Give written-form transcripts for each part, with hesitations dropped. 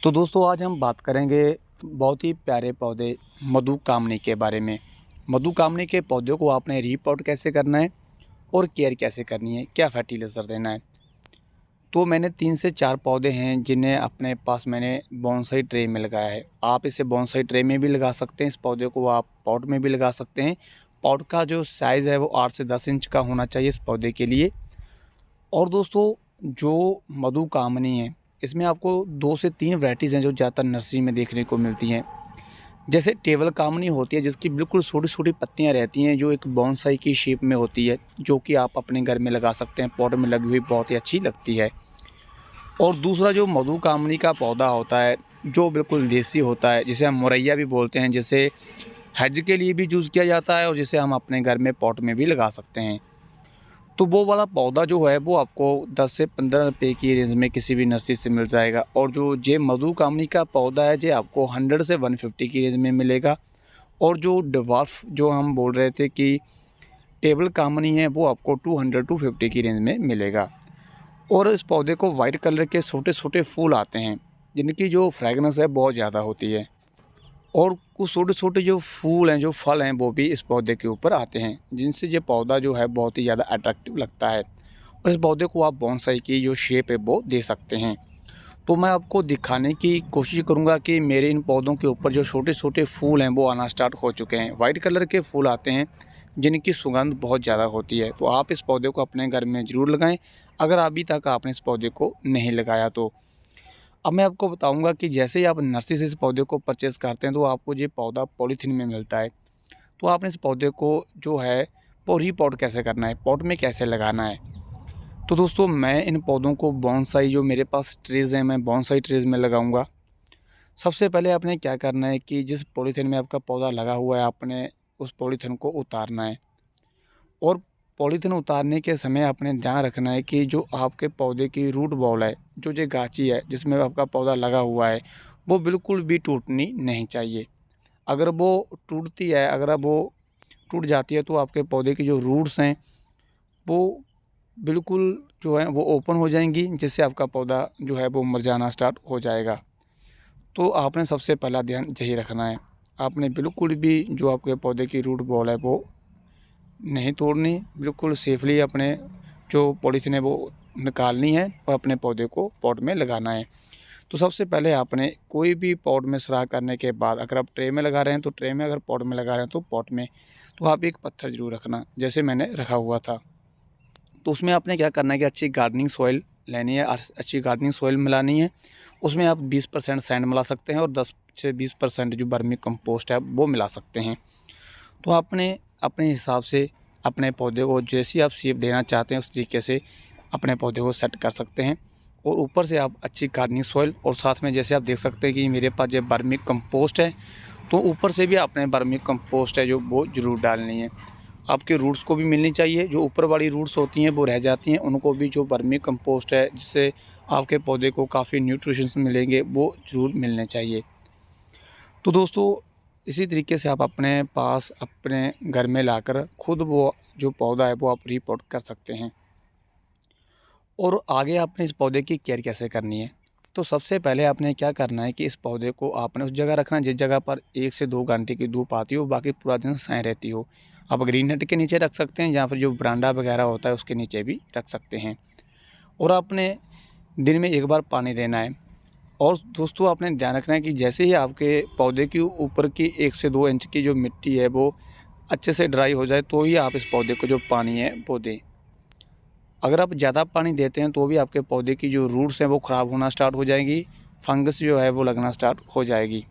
तो दोस्तों आज हम बात करेंगे बहुत ही प्यारे पौधे मधुकामनी के बारे में। मधुकामनी के पौधों को आपने रीपॉट कैसे करना है और केयर कैसे करनी है, क्या फर्टिलाइज़र देना है। तो मैंने 3 से 4 पौधे हैं जिन्हें अपने पास मैंने बोनसाई ट्रे में लगाया है। आप इसे बोनसाई ट्रे में भी लगा सकते हैं, इस पौधे को आप पॉट में भी लगा सकते हैं। पॉट का जो साइज़ है वो 8 से 10 इंच का होना चाहिए इस पौधे के लिए। और दोस्तों जो मधुकामनी है इसमें आपको 2 से 3 वैराइटीज़ हैं जो ज़्यादातर नर्सरी में देखने को मिलती हैं। जैसे टेबल कामनी होती है जिसकी बिल्कुल छोटी-छोटी पत्तियाँ रहती हैं जो एक बोनसाई की शेप में होती है, जो कि आप अपने घर में लगा सकते हैं, पॉट में लगी हुई बहुत ही अच्छी लगती है। और दूसरा जो मधुकामनी का पौधा होता है जो बिल्कुल देसी होता है, जिसे हम मोरैया भी बोलते हैं, जिसे हेज के लिए भी यूज़ किया जाता है और जिसे हम अपने घर में पॉट में भी लगा सकते हैं। तो वो वाला पौधा जो है वो आपको 10 से 15 रुपए की रेंज में किसी भी नर्सरी से मिल जाएगा। और जो ये मधुकामनी का पौधा है ये आपको 100 से 150 की रेंज में मिलेगा। और जो ड्वार्फ जो हम बोल रहे थे कि टेबल कामनी है वो आपको 200 टू 50 की रेंज में मिलेगा। और इस पौधे को वाइट कलर के छोटे छोटे फूल आते हैं जिनकी जो फ्रेगनेंस है बहुत ज़्यादा होती है। और कुछ छोटे-छोटे जो फूल हैं, जो फल हैं, वो भी इस पौधे के ऊपर आते हैं, जिनसे ये पौधा जो है बहुत ही ज़्यादा अट्रैक्टिव लगता है। और इस पौधे को आप बोनसाई की जो शेप है वो दे सकते हैं। तो मैं आपको दिखाने की कोशिश करूँगा कि मेरे इन पौधों के ऊपर जो छोटे-छोटे फूल हैं वो आना स्टार्ट हो चुके हैं। वाइट कलर के फूल आते हैं जिनकी सुगंध बहुत ज़्यादा होती है। तो आप इस पौधे को अपने घर में ज़रूर लगाएँ, अगर अभी तक आपने इस पौधे को नहीं लगाया तो। अब मैं आपको बताऊंगा कि जैसे ही आप नर्सरी से इस पौधे को परचेज़ करते हैं तो आपको ये पौधा पॉलीथीन में मिलता है। तो आपने इस पौधे को जो है वो रीपॉट कैसे करना है, पॉट में कैसे लगाना है। तो दोस्तों मैं इन पौधों को बोनसाई जो मेरे पास ट्रेज़ हैं मैं बोनसाई ट्रेज़ में लगाऊंगा। सबसे पहले आपने क्या करना है कि जिस पॉलीथीन में आपका पौधा लगा हुआ है आपने उस पॉलीथीन को उतारना है। और पॉलीथीन उतारने के समय आपने ध्यान रखना है कि जो आपके पौधे की रूट बॉल है, जो ये गांची है जिसमें आपका पौधा लगा हुआ है, वो बिल्कुल भी टूटनी नहीं चाहिए। अगर वो टूटती है, अगर वो टूट जाती है तो आपके पौधे की जो रूट्स हैं वो बिल्कुल जो है वो ओपन हो जाएंगी, जिससे आपका पौधा जो है वो मुरझाना स्टार्ट हो जाएगा। तो आपने सबसे पहला ध्यान यही रखना है। आपने बिल्कुल भी जो आपके पौधे की रूट बॉल है वो नहीं तोड़नी, बिल्कुल सेफली अपने जो पॉलीथीन है वो निकालनी है और अपने पौधे को पॉट में लगाना है। तो सबसे पहले आपने कोई भी पॉट में सुराख करने के बाद, अगर आप ट्रे में लगा रहे हैं तो ट्रे में, अगर पॉट में लगा रहे हैं तो पॉट में, तो आप एक पत्थर ज़रूर रखना जैसे मैंने रखा हुआ था। तो उसमें आपने क्या करना है कि अच्छी गार्डनिंग सॉइल लेनी है और अच्छी गार्डनिंग सॉइल मिलानी है। उसमें आप 20% सैंड मिला सकते हैं और 10 से 20% जो वर्मी कंपोस्ट है वो मिला सकते हैं। तो आपने अपने हिसाब से अपने पौधे को जैसी आप शेप देना चाहते हैं उस तरीके से अपने पौधे को सेट कर सकते हैं। और ऊपर से आप अच्छी गार्डनिंग सॉइल और साथ में जैसे आप देख सकते हैं कि मेरे पास जो वर्मी कंपोस्ट है, तो ऊपर से भी आपने वर्मी कंपोस्ट है जो वो ज़रूर डालनी है। आपके रूट्स को भी मिलनी चाहिए, जो ऊपर वाली रूट्स होती हैं वो रह जाती हैं, उनको भी जो वर्मी कंपोस्ट है जिससे आपके पौधे को काफ़ी न्यूट्रिशंस मिलेंगे वो ज़रूर मिलने चाहिए। तो दोस्तों इसी तरीके से आप अपने पास अपने घर में लाकर खुद वो जो पौधा है वो आप रीपॉट कर सकते हैं। और आगे आपने इस पौधे की केयर कैसे करनी है। तो सबसे पहले आपने क्या करना है कि इस पौधे को आपने उस जगह रखना है जिस जगह पर 1 से 2 घंटे की धूप आती हो, बाकी पूरा दिन छाँव रहती हो। आप ग्रीन नेट के नीचे रख सकते हैं या फिर जो बरांडा वगैरह होता है उसके नीचे भी रख सकते हैं। और आपने दिन में 1 बार पानी देना है। और दोस्तों आपने ध्यान रखना है कि जैसे ही आपके पौधे के ऊपर की 1 से 2 इंच की जो मिट्टी है वो अच्छे से ड्राई हो जाए तो ही आप इस पौधे को जो पानी है वो दें। अगर आप ज़्यादा पानी देते हैं तो भी आपके पौधे की जो रूट्स हैं वो ख़राब होना स्टार्ट हो जाएगी, फंगस जो है वो लगना स्टार्ट हो जाएगी।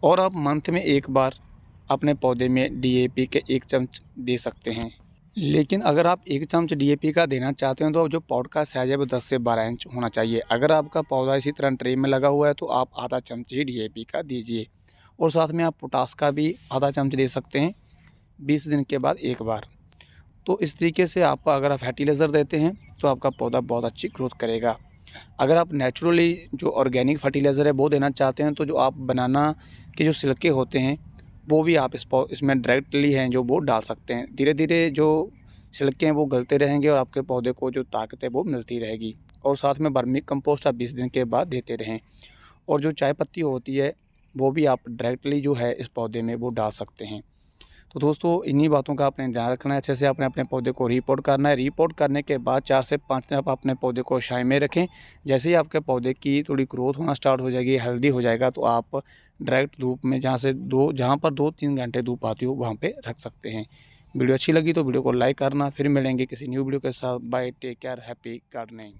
और आप मंथ में 1 बार अपने पौधे में डीएपी के 1 चम्मच दे सकते हैं। लेकिन अगर आप 1 चम्मच डीएपी का देना चाहते हैं तो जो पॉट का साइज़ है वो 10 से 12 इंच होना चाहिए। अगर आपका पौधा इसी तरह ट्रे में लगा हुआ है तो आप आधा चम्मच ही डीएपी का दीजिए। और साथ में आप पोटास का भी आधा चम्मच दे सकते हैं 20 दिन के बाद 1 बार। तो इस तरीके से आप अगर आप फर्टिलाइज़र देते हैं तो आपका पौधा बहुत अच्छी ग्रोथ करेगा। अगर आप नेचुरली जो ऑर्गेनिक फर्टिलाइज़र है वो देना चाहते हैं तो जो आप बनाना के जो छिलके होते हैं वो भी आप इसमें डायरेक्टली हैं जो वो डाल सकते हैं। धीरे धीरे जो छिलके हैं वो गलते रहेंगे और आपके पौधे को जो ताकत है वो मिलती रहेगी। और साथ में वर्मी कंपोस्ट आप 20 दिन के बाद देते रहें। और जो चाय पत्ती होती है वो भी आप डायरेक्टली जो है इस पौधे में वो डाल सकते हैं। तो दोस्तों इन्हीं बातों का आपने ध्यान रखना है। अच्छे से आपने अपने पौधे को रिपोर्ट करना है। रिपोर्ट करने के बाद 4 से 5 दिन आप अपने पौधे को छाया में रखें। जैसे ही आपके पौधे की थोड़ी ग्रोथ होना स्टार्ट हो जाएगी, हेल्दी हो जाएगा, तो आप डायरेक्ट धूप में जहाँ पर 2-3 घंटे धूप आती हो वहाँ पे रख सकते हैं। वीडियो अच्छी लगी तो वीडियो को लाइक करना। फिर मिलेंगे किसी न्यू वीडियो के साथ। Bye, take care, happy gardening.